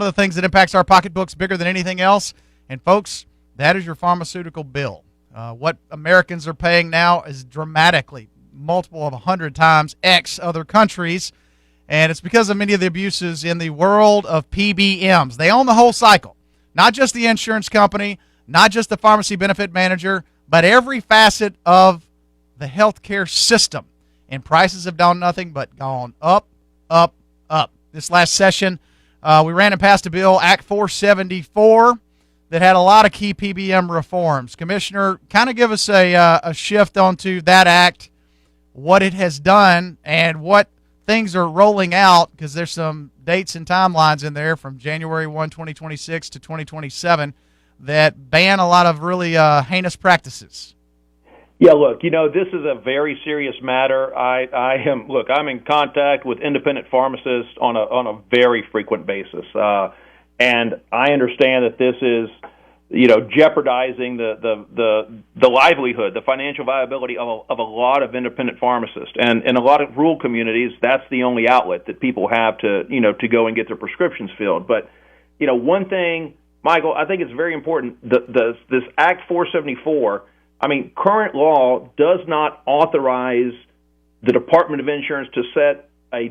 One of the things that impacts our pocketbooks bigger than anything else. And, folks, that is your pharmaceutical bill. What Americans are paying now is dramatically, multiple of 100 times X other countries. And it's because of many of the abuses in the world of PBMs. They own the whole cycle, not just the insurance company, not just the pharmacy benefit manager, but every facet of the healthcare system. And prices have done nothing but gone up, up, up. This last session, we ran and passed a bill, Act 474, that had a lot of key PBM reforms. Commissioner, kind of give us a shift onto that act, what it has done, and what things are rolling out, because there's some dates and timelines in there from January 1, 2026 to 2027 that ban a lot of really heinous practices. Yeah, look, this is a very serious matter. I'm in contact with independent pharmacists on a very frequent basis, and I understand that this is, jeopardizing the livelihood, the financial viability of a lot of independent pharmacists, and in a lot of rural communities, that's the only outlet that people have to go and get their prescriptions filled. But one thing, Michael, I think it's very important. This Act 474. Current law does not authorize the Department of Insurance to set a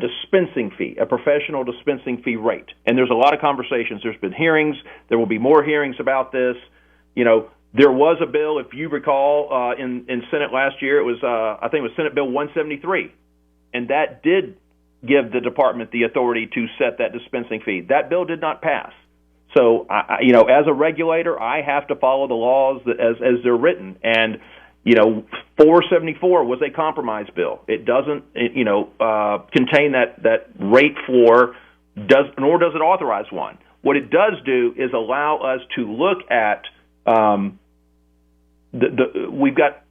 dispensing fee, a professional dispensing fee rate. And there's a lot of conversations. There's been hearings. There will be more hearings about this. There was a bill, if you recall, in Senate last year. It was, I think it was Senate Bill 173. And that did give the department the authority to set that dispensing fee. That bill did not pass. So, as a regulator, I have to follow the laws as they're written. And, 474 was a compromise bill. It doesn't, contain that rate floor, nor does it authorize one. What it does do is allow us to look at we've got,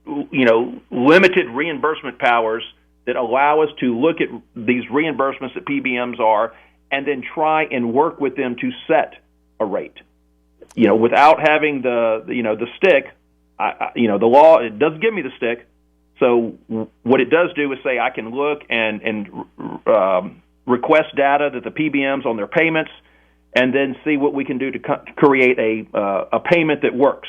limited reimbursement powers that allow us to look at these reimbursements that PBMs are, and then try and work with them to set a rate, without having the stick. The law, it doesn't give me the stick. So what it does do is say I can look and request data that the PBMs on their payments, and then see what we can do to create a payment that works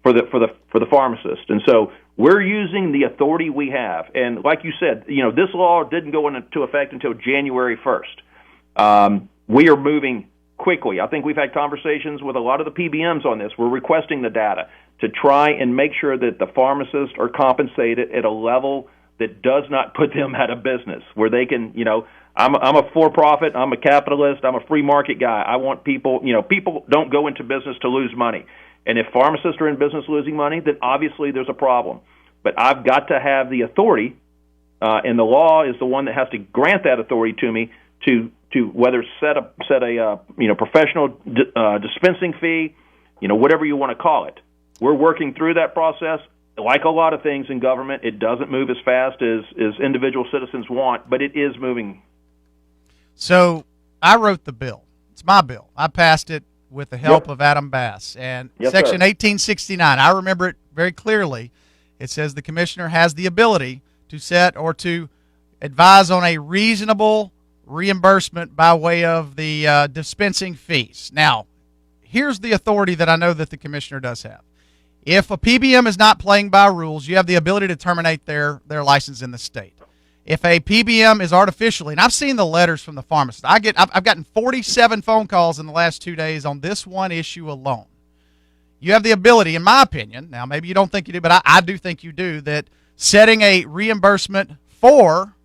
for the pharmacist. And so we're using the authority we have. And like you said, this law didn't go into effect until January 1st. We are moving quickly. I think we've had conversations with a lot of the PBMs on this. We're requesting the data to try and make sure that the pharmacists are compensated at a level that does not put them out of business, where they can, I'm a for-profit, I'm a capitalist, I'm a free market guy. I want people, people don't go into business to lose money. And if pharmacists are in business losing money, then obviously there's a problem. But I've got to have the authority, and the law is the one that has to grant that authority to me to whether set a professional dispensing fee, whatever you want to call it. We're working through that process. Like a lot of things in government, it doesn't move as fast as individual citizens want, but it is moving. So I wrote the bill. It's my bill. I passed it with the help of Adam Bass. And Section 1869, I remember it very clearly. It says the commissioner has the ability to set or to advise on a reasonable reimbursement by way of the dispensing fees. Now, here's the authority that I know that the commissioner does have. If a PBM is not playing by rules, you have the ability to terminate their license in the state. If a PBM is artificially, and I've seen the letters from the pharmacists. I've gotten 47 phone calls in the last 2 days on this one issue alone. You have the ability, in my opinion, now maybe you don't think you do, but I do think you do, that setting a reimbursement for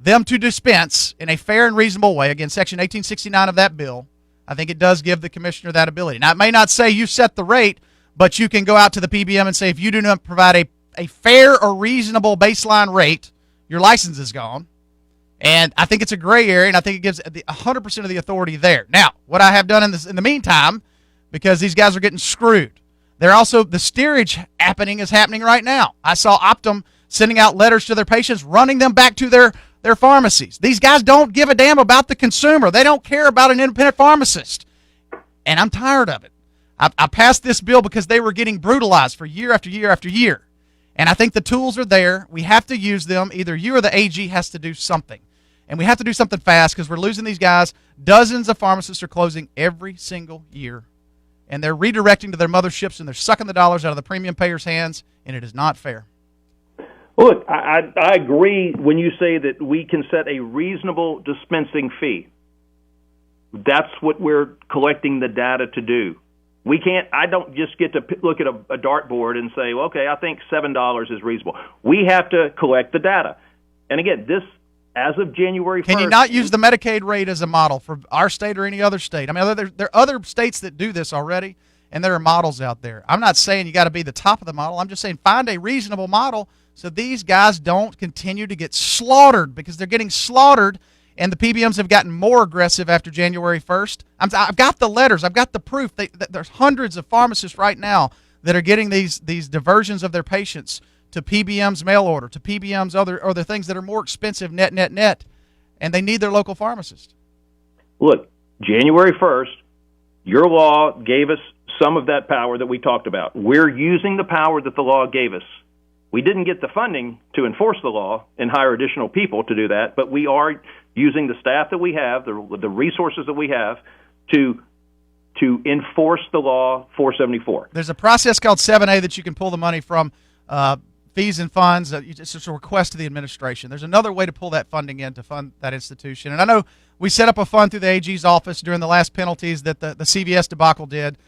them to dispense in a fair and reasonable way, again, Section 1869 of that bill, I think it does give the commissioner that ability. Now, it may not say you set the rate, but you can go out to the PBM and say, if you do not provide a fair or reasonable baseline rate, your license is gone. And I think it's a gray area, and I think it gives 100% of the authority there. Now, what I have done in the meantime, because these guys are getting screwed, they're also, the steerage happening is happening right now. I saw Optum sending out letters to their patients, running them back to their pharmacies. These guys don't give a damn about the consumer. They don't care about an independent pharmacist. And I'm tired of it. I passed this bill because they were getting brutalized for year after year after year. And I think the tools are there. We have to use them. Either you or the AG has to do something. And we have to do something fast because we're losing these guys. Dozens of pharmacists are closing every single year. And they're redirecting to their motherships, and they're sucking the dollars out of the premium payers' hands, and it is not fair. Look, I agree when you say that we can set a reasonable dispensing fee. That's what we're collecting the data to do. We can't. I don't just get to look at a dartboard and say, well, okay, I think $7 is reasonable. We have to collect the data. And again, this, as of January 1st. Can you not use the Medicaid rate as a model for our state or any other state? I mean, there are other states that do this already, and there are models out there. I'm not saying you got to be the top of the model. I'm just saying find a reasonable model so these guys don't continue to get slaughtered, because they're getting slaughtered, and the PBMs have gotten more aggressive after January 1st. I've got the letters. I've got the proof. There's hundreds of pharmacists right now that are getting these diversions of their patients to PBMs mail order, to PBMs other things that are more expensive net, and they need their local pharmacist. Look, January 1st, your law gave us some of that power that we talked about. We're using the power that the law gave us. We didn't get the funding to enforce the law and hire additional people to do that, but we are using the staff that we have, the resources that we have, to enforce the law 474. There's a process called 7A that you can pull the money from, fees and funds. It's just a request to the administration. There's another way to pull that funding in to fund that institution. And I know we set up a fund through the AG's office during the last penalties that the CVS debacle did.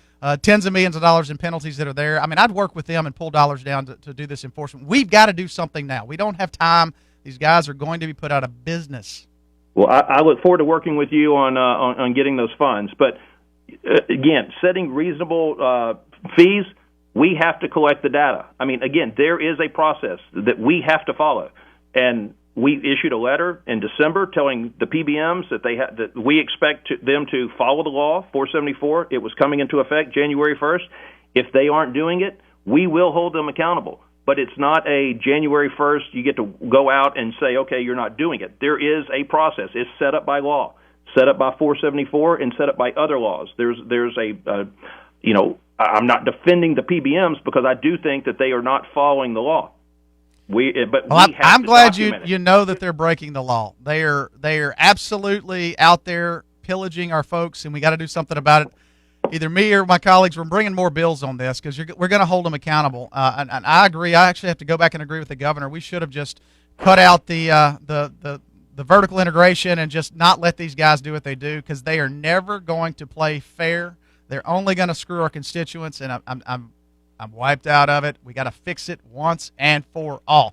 Tens of millions of dollars in penalties that are there. I mean, I'd work with them and pull dollars down to do this enforcement. We've got to do something now. We don't have time. These guys are going to be put out of business. Well, I look forward to working with you on getting those funds. But again, setting reasonable fees, we have to collect the data. I mean, again, there is a process that we have to follow. And we issued a letter in December telling the PBMs that we expect them to follow the law 474. It was coming into effect January 1st. If they aren't doing it, we will hold them accountable. But it's not a January 1st, you get to go out and say, okay, you're not doing it. There is a process. It's set up by law, set up by 474, and set up by other laws. There's I'm not defending the PBMs because I do think that they are not following the law. I'm glad you know that they're breaking the law. They are absolutely out there pillaging our folks, and we got to do something about it. Either me or my colleagues, we're bringing more bills on this because we're going to hold them accountable. And I agree. I actually have to go back and agree with the governor. We should have just cut out the vertical integration and just not let these guys do what they do, because they are never going to play fair. They're only going to screw our constituents, and I'm wiped out of it. We got to fix it once and for all.